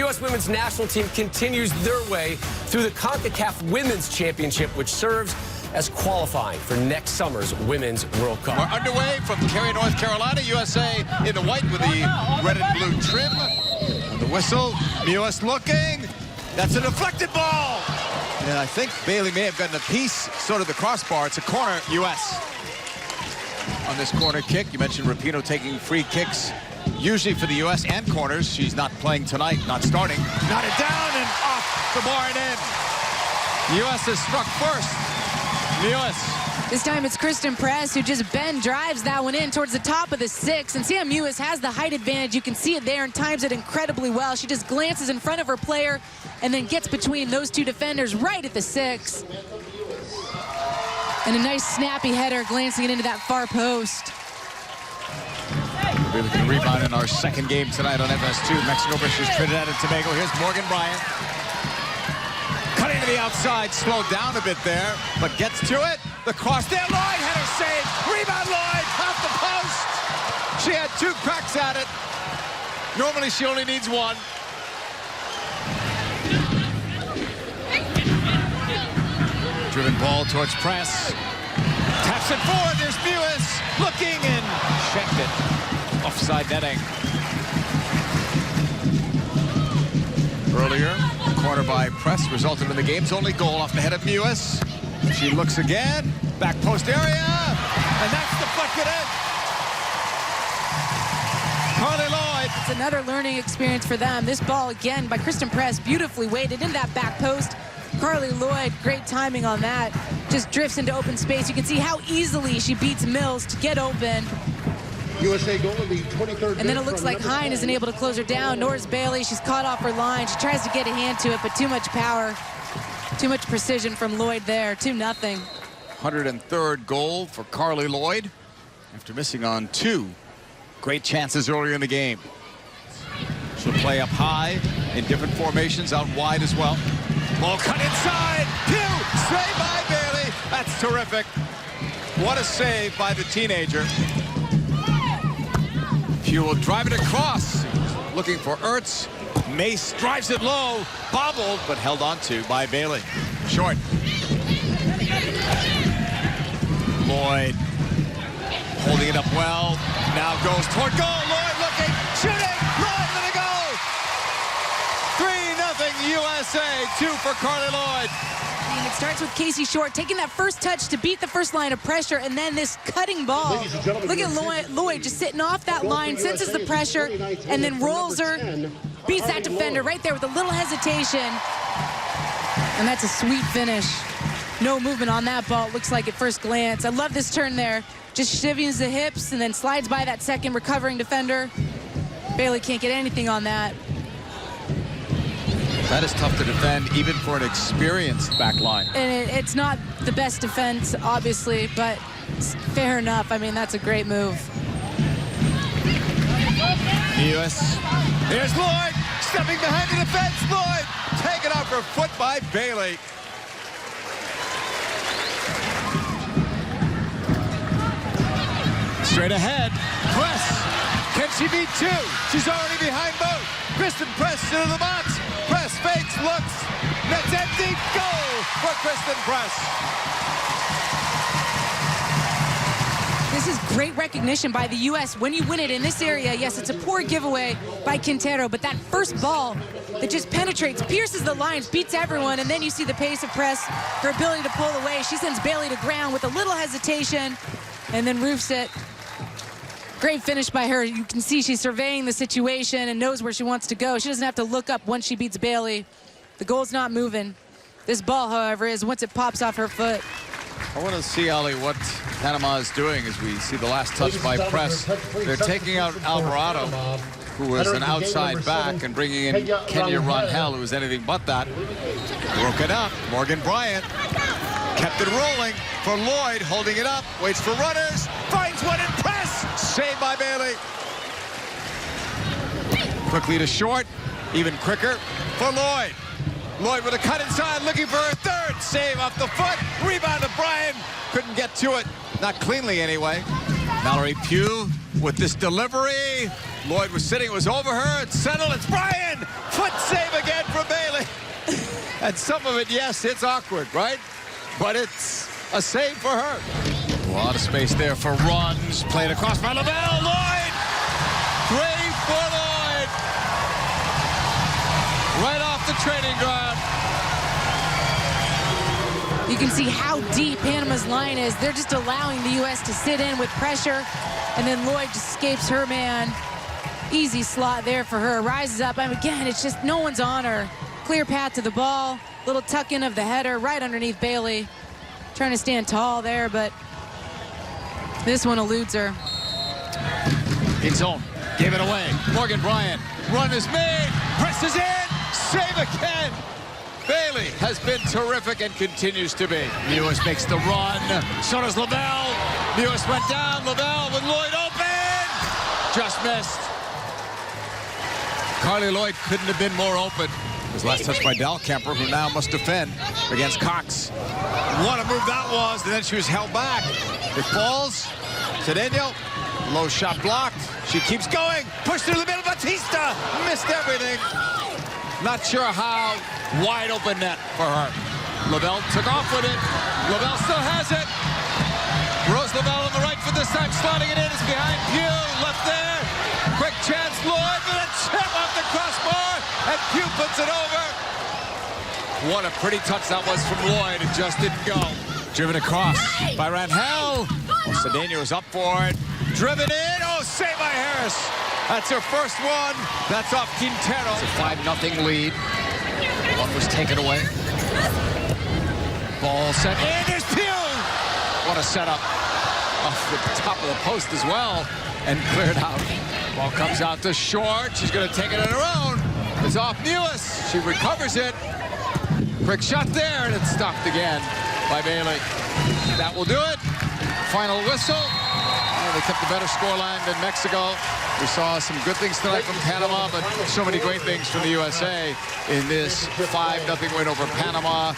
U.S. women's national team continues their way through the CONCACAF Women's Championship, which serves as qualifying for next summer's Women's World Cup. We're underway from Cary, North Carolina. USA in the white with the red and blue trim. And the whistle, U.S. looking. That's a deflected ball. And I think Bailey may have gotten a piece, sort of the crossbar. It's a corner, U.S. On this corner kick, you mentioned Rapinoe taking free kicks, usually for the U.S. and corners. She's not playing tonight, not starting. Knotted down and off the bar and in. U.S. has struck first. The U.S. This time it's Kristen Press who just drives that one in towards the top of the 6. And Sam Mewis has the height advantage. You can see it there and times it incredibly well. She just glances in front of her player and then gets between those two defenders right at the 6. And a nice snappy header glancing it into that far post. We're looking to rebound in our second game tonight on FS2. Mexico versus Trinidad and Tobago. Here's Morgan Bryant. Cutting to the outside, slowed down a bit there, but gets to it. The cross there, Lloyd, header save. Rebound, Lloyd, off the post. She had 2 cracks at it. Normally she only needs 1. Driven ball towards Press. Taps it forward, there's Mewis looking and checked it. Offside netting. Earlier, corner by Press resulted in the game's only goal off the head of Mewis. She looks again, back post area, and that's deflected in. Carly Lloyd. It's another learning experience for them. This ball again by Kristen Press, beautifully weighted in that back post. Carly Lloyd, great timing on that. Just drifts into open space. You can see how easily she beats Mills to get open. USA goal in the 23rd. And then it looks like Hine isn't able to close her down. Nor is Bailey. She's caught off her line. She tries to get a hand to it, but too much power, too much precision from Lloyd there. 2-0. 103rd goal for Carly Lloyd after missing on 2 great chances earlier in the game. She'll play up high in different formations, out wide as well. Ball cut inside. Pew! Saved by Bailey. That's terrific. What a save by the teenager. Pew will drive it across. Looking for Ertz. Mace drives it low. Bobbled, but held on to by Bailey. Short. Lloyd holding it up well. Now goes toward goal. Lloyd looking, shooting. Lloyd let it go. 3-0 USA. 2 for Carly Lloyd. And it starts with Casey Short taking that first touch to beat the first line of pressure, and then this cutting ball. Look at Lloyd just sitting off that line, senses the pressure, and then rolls her, beats that defender right there with a little hesitation. And that's a sweet finish. No movement on that ball, it looks like at first glance. I love this turn there. Just shivvies the hips and then slides by that second recovering defender. Bailey can't get anything on that. That is tough to defend, even for an experienced back line. And it's not the best defense, obviously, but fair enough. I mean, that's a great move. U.S. Here's Lloyd, stepping behind the defense. Lloyd taken off her foot by Bailey. Straight ahead, Press. Can she beat 2? She's already behind both. Kristen Press into the box. Press fakes, looks. Net's empty. Goal for Kristen Press. This is great recognition by the U.S. When you win it in this area, yes, it's a poor giveaway by Quintero, but that first ball that just penetrates, pierces the lines, beats everyone, and then you see the pace of Press, her ability to pull away. She sends Bailey to ground with a little hesitation and then roofs it. Great finish by her. You can see she's surveying the situation and knows where she wants to go. She doesn't have to look up once she beats Bailey. The goal's not moving. This ball, however, is once it pops off her foot. I want to see, Ali, what Panama is doing as we see the last touch by Press. They're taking out Alvarado, who is an outside back, and bringing in Kenya Rangel, who is anything but that. Broken up. Morgan Bryant kept it rolling for Lloyd, holding it up, waits for runners, finds one in Press. Saved by Bailey. Quickly to Short, even quicker for Lloyd. Lloyd with a cut inside, looking for her 3rd. Save off the foot. Rebound to Bryan. Couldn't get to it. Not cleanly anyway. Mallory Pugh with this delivery. Lloyd was sitting, it was over her, it's settled, it's Bryan! Foot save again for Bailey. And some of it, yes, it's awkward, right? But it's a save for her. A lot of space there for runs. Played across by Lavelle. Lloyd! 3 for Lloyd! Right off the training ground. You can see how deep Panama's line is. They're just allowing the U.S. to sit in with pressure, and then Lloyd just escapes her man. Easy slot there for her. Rises up, and again, it's just no one's on her. Clear path to the ball. Little tuck in of the header right underneath Bailey. Trying to stand tall there, but this one eludes her. In zone. Gave it away. Morgan Bryant. Run is made. Presses in. Save again. Bailey has been terrific and continues to be. Mewis makes the run. So does Lavelle. Mewis went down. Lavelle with Lloyd open. Just missed. Carly Lloyd couldn't have been more open. His last touch by Dahlkemper, who now must defend against Cox. What a move that was, and then she was held back. It falls. Cedeno. Low shot blocked. She keeps going. Pushed through the middle. Batista missed everything. Not sure how. Wide open net for her. Lavelle took off with it. Lavelle still has it. Rose Lavelle on the right for this time. Slotting it in. It's behind Pugh. Left there. Quick chance. Lloyd with a chip off the crossbar. And Pugh puts it over. What a pretty touch that was from Lloyd. It just didn't go. Driven across by Rangel. Cedeno is up for it. Driven in. Oh, save by Harris. That's her first one. That's off Quintero. It's a 5-0 lead. One was taken away. Ball set in. There's Pugh. What a setup. Off the top of the post as well. And cleared out. Ball comes out to short. She's going to take it on her own. It's off Mewis. She recovers it. Quick shot there, and it's stopped again by Bailey. That will do it. Final whistle. They kept a better scoreline than Mexico. We saw some good things tonight from Panama, but so many great things from the USA in this 5-0 win over Panama.